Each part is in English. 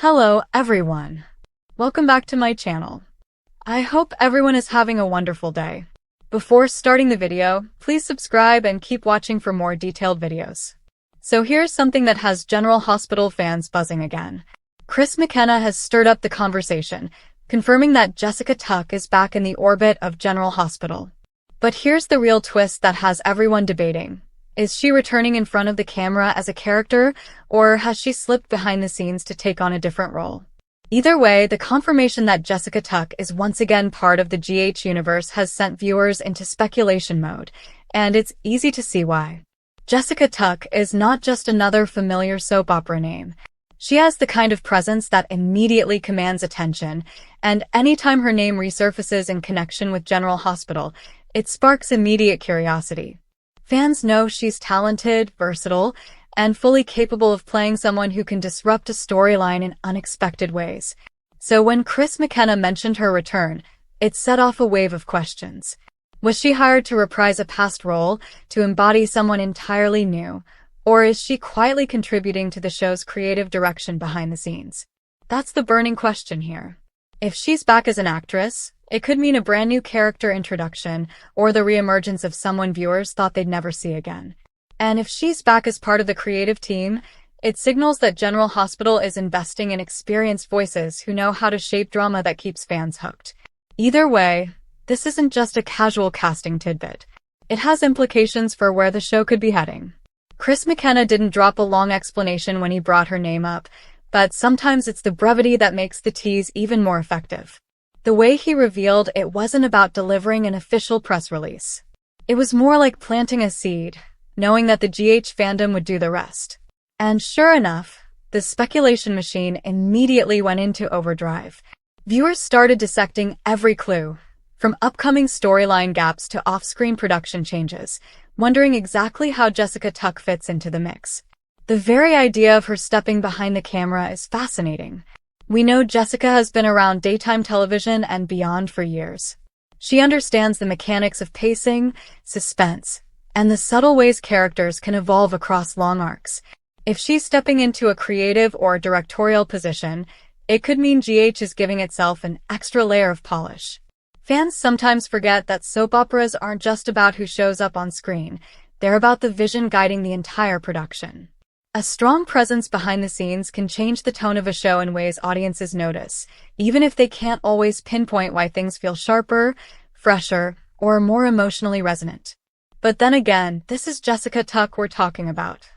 Hello everyone. Welcome back to my channel. I hope everyone is having a wonderful day. Before starting the video, please subscribe and keep watching for more detailed videos. So here's something that has General Hospital fans buzzing again. McKenna has stirred up the conversation, confirming that Jessica Tuck is back in the orbit of General Hospital. But here's the real twist that has everyone debating. Is she returning in front of the camera as a character, or has she slipped behind the scenes to take on a different role? Either way, the confirmation that Jessica Tuck is once again part of the GH universe has sent viewers into speculation mode, and it's easy to see why. Jessica Tuck is not just another familiar soap opera name. She has the kind of presence that immediately commands attention, and anytime her name resurfaces in connection with General Hospital, it sparks immediate curiosity. Fans know she's talented, versatile, and fully capable of playing someone who can disrupt a storyline in unexpected ways. So when McKenna mentioned her return, it set off a wave of questions. Was she hired to reprise a past role, to embody someone entirely new, or is she quietly contributing to the show's creative direction behind the scenes? That's the burning question here. If she's back as an actress, it could mean a brand new character introduction or the reemergence of someone viewers thought they'd never see again. And if she's back as part of the creative team, it signals that General Hospital is investing in experienced voices who know how to shape drama that keeps fans hooked. Either way, this isn't just a casual casting tidbit. It has implications for where the show could be heading. McKenna didn't drop a long explanation when he brought her name up, but sometimes it's the brevity that makes the tease even more effective. The way he revealed it wasn't about delivering an official press release. It was more like planting a seed, knowing that the GH fandom would do the rest. And sure enough, the speculation machine immediately went into overdrive. Viewers started dissecting every clue, from upcoming storyline gaps to off-screen production changes, wondering exactly how Jessica Tuck fits into the mix. The very idea of her stepping behind the camera is fascinating. We know Jessica has been around daytime television and beyond for years. She understands the mechanics of pacing, suspense, and the subtle ways characters can evolve across long arcs. If she's stepping into a creative or directorial position, it could mean GH is giving itself an extra layer of polish. Fans sometimes forget that soap operas aren't just about who shows up on screen. They're about the vision guiding the entire production. A strong presence behind the scenes can change the tone of a show in ways audiences notice, even if they can't always pinpoint why things feel sharper, fresher, or more emotionally resonant. But then again, this is Jessica Tuck we're talking about.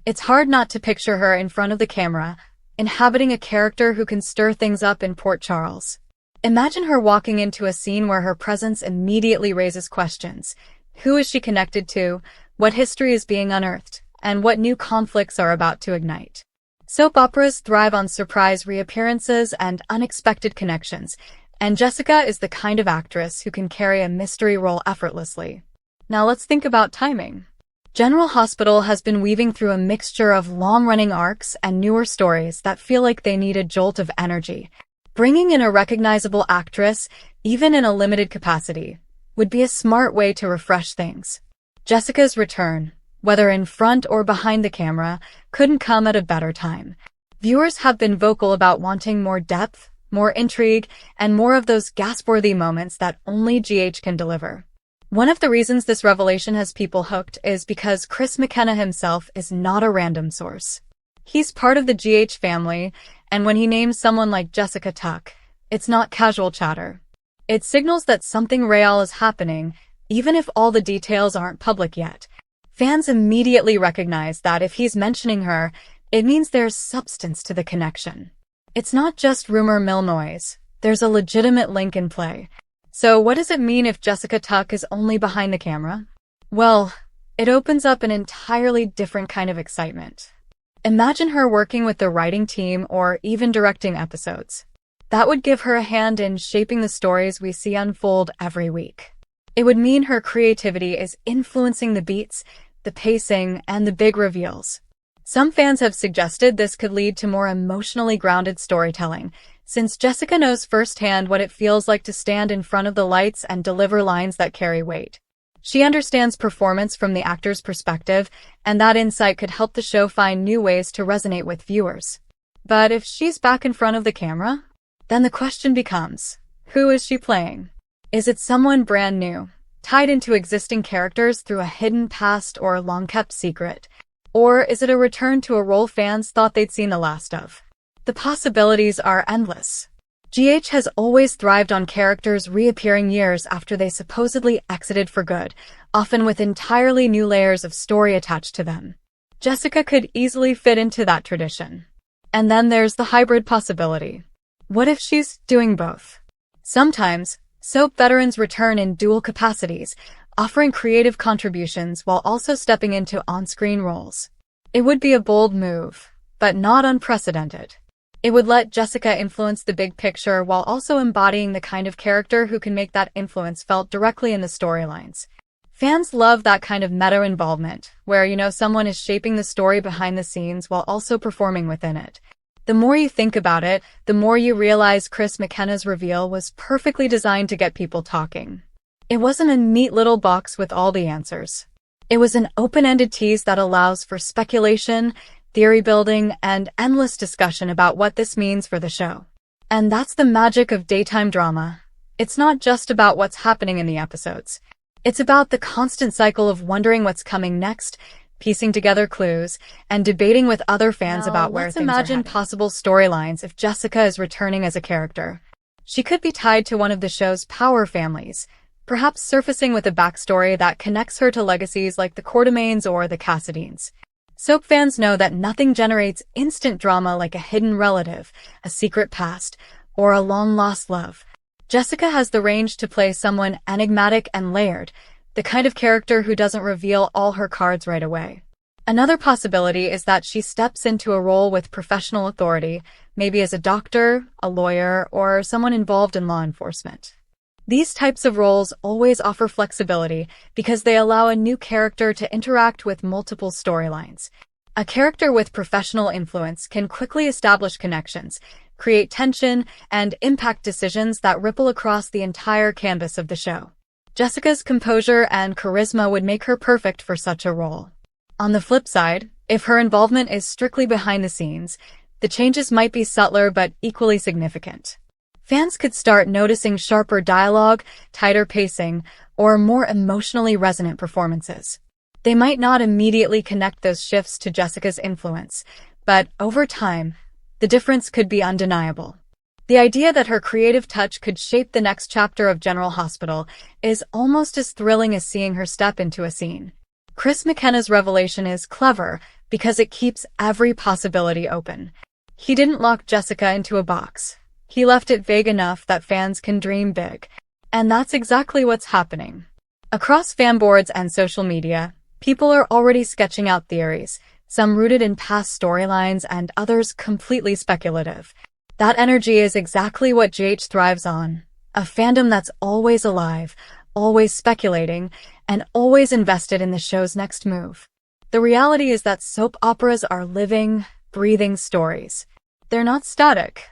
It's hard not to picture her in front of the camera, inhabiting a character who can stir things up in Port Charles. Imagine her walking into a scene where her presence immediately raises questions. Who is she connected to? What history is being unearthed? And what new conflicts are about to ignite? Soap operas thrive on surprise reappearances and unexpected connections, and Jessica is the kind of actress who can carry a mystery role effortlessly. Now let's think about timing. General Hospital has been weaving through a mixture of long-running arcs and newer stories that feel like they need a jolt of energy. Bringing in a recognizable actress, even in a limited capacity, would be a smart way to refresh things. Jessica's return, whether in front or behind the camera, couldn't come at a better time. Viewers have been vocal about wanting more depth, more intrigue, and more of those gasp-worthy moments that only GH can deliver. One of the reasons this revelation has people hooked is because McKenna himself is not a random source. He's part of the GH family, and when he names someone like Jessica Tuck, it's not casual chatter. It signals that something real is happening, even if all the details aren't public yet. Fans immediately recognize that if he's mentioning her, it means there's substance to the connection. It's not just rumor mill noise. There's a legitimate link in play. So what does it mean if Jessica Tuck is only behind the camera? Well, it opens up an entirely different kind of excitement. Imagine her working with the writing team or even directing episodes. That would give her a hand in shaping the stories we see unfold every week. It would mean her creativity is influencing the beats, the pacing, and the big reveals. Some fans have suggested this could lead to more emotionally grounded storytelling, since Jessica knows firsthand what it feels like to stand in front of the lights and deliver lines that carry weight. She understands performance from the actor's perspective, and that insight could help the show find new ways to resonate with viewers. But if she's back in front of the camera, then the question becomes, who is she playing? Is it someone brand new, tied into existing characters through a hidden past or long-kept secret? Or is it a return to a role fans thought they'd seen the last of? The possibilities are endless. GH has always thrived on characters reappearing years after they supposedly exited for good, often with entirely new layers of story attached to them. Jessica could easily fit into that tradition. And then there's the hybrid possibility. What if she's doing both? Sometimes, soap veterans return in dual capacities, offering creative contributions while also stepping into on-screen roles. It would be a bold move, but not unprecedented. It would let Jessica influence the big picture while also embodying the kind of character who can make that influence felt directly in the storylines. Fans love that kind of meta-involvement, where, someone is shaping the story behind the scenes while also performing within it. The more you think about it, the more you realize Chris McKenna's reveal was perfectly designed to get people talking. It wasn't a neat little box with all the answers. It was an open-ended tease that allows for speculation, theory building, and endless discussion about what this means for the show. And that's the magic of daytime drama. It's not just about what's happening in the episodes. It's about the constant cycle of wondering what's coming next, piecing together clues, and debating with other fans about where things are heading. Let's imagine possible storylines if Jessica is returning as a character. She could be tied to one of the show's power families, perhaps surfacing with a backstory that connects her to legacies like the Quartermaines or the Cassadines. Soap fans know that nothing generates instant drama like a hidden relative, a secret past, or a long-lost love. Jessica has the range to play someone enigmatic and layered, the kind of character who doesn't reveal all her cards right away. Another possibility is that she steps into a role with professional authority, maybe as a doctor, a lawyer, or someone involved in law enforcement. These types of roles always offer flexibility because they allow a new character to interact with multiple storylines. A character with professional influence can quickly establish connections, create tension, and impact decisions that ripple across the entire canvas of the show. Jessica's composure and charisma would make her perfect for such a role. On the flip side, if her involvement is strictly behind the scenes, the changes might be subtler but equally significant. Fans could start noticing sharper dialogue, tighter pacing, or more emotionally resonant performances. They might not immediately connect those shifts to Jessica's influence, but over time, the difference could be undeniable. The idea that her creative touch could shape the next chapter of General Hospital is almost as thrilling as seeing her step into a scene. Chris McKenna's revelation is clever because it keeps every possibility open. He didn't lock Jessica into a box. He left it vague enough that fans can dream big. And that's exactly what's happening. Across fan boards and social media, people are already sketching out theories, some rooted in past storylines and others completely speculative. That energy is exactly what GH thrives on. A fandom that's always alive, always speculating, and always invested in the show's next move. The reality is that soap operas are living, breathing stories. They're not static.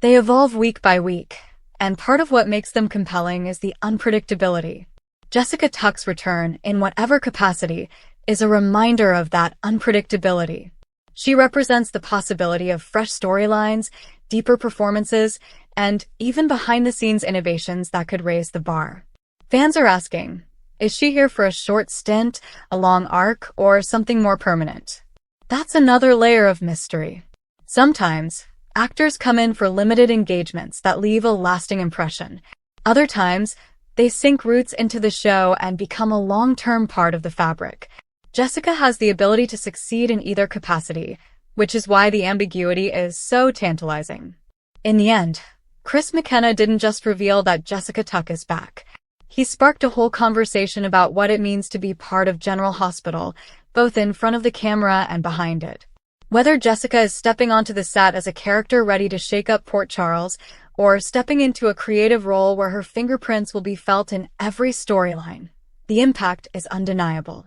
They evolve week by week, and part of what makes them compelling is the unpredictability. Jessica Tuck's return, in whatever capacity, is a reminder of that unpredictability. She represents the possibility of fresh storylines, deeper performances, and even behind-the-scenes innovations that could raise the bar. Fans are asking, is she here for a short stint, a long arc, or something more permanent? That's another layer of mystery. Sometimes, actors come in for limited engagements that leave a lasting impression. Other times, they sink roots into the show and become a long-term part of the fabric. Jessica has the ability to succeed in either capacity, which is why the ambiguity is so tantalizing. In the end, Chris McKenna didn't just reveal that Jessica Tuck is back. He sparked a whole conversation about what it means to be part of General Hospital, both in front of the camera and behind it. Whether Jessica is stepping onto the set as a character ready to shake up Port Charles, or stepping into a creative role where her fingerprints will be felt in every storyline, the impact is undeniable.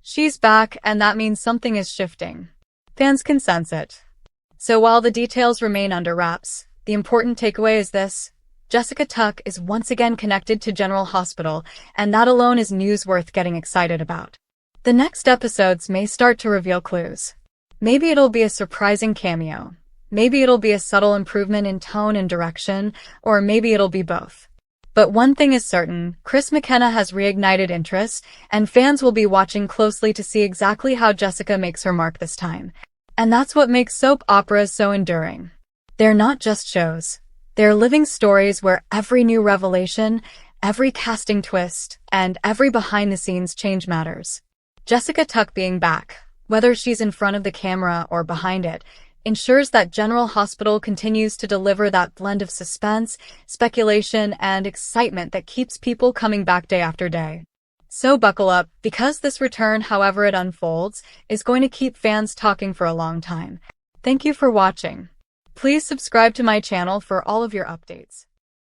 She's back, and that means something is shifting. Fans can sense it. So while the details remain under wraps, the important takeaway is this: Jessica Tuck is once again connected to General Hospital, and that alone is news worth getting excited about. The next episodes may start to reveal clues. Maybe it'll be a surprising cameo. Maybe it'll be a subtle improvement in tone and direction, or maybe it'll be both. But one thing is certain, Chris McKenna has reignited interest, and fans will be watching closely to see exactly how Jessica makes her mark this time. And that's what makes soap operas so enduring. They're not just shows. They're living stories where every new revelation, every casting twist, and every behind-the-scenes change matters. Jessica Tuck being back, whether she's in front of the camera or behind it, ensures that General Hospital continues to deliver that blend of suspense, speculation, and excitement that keeps people coming back day after day. So buckle up, because this return, however it unfolds, is going to keep fans talking for a long time. Thank you for watching. Please subscribe to my channel for all of your updates.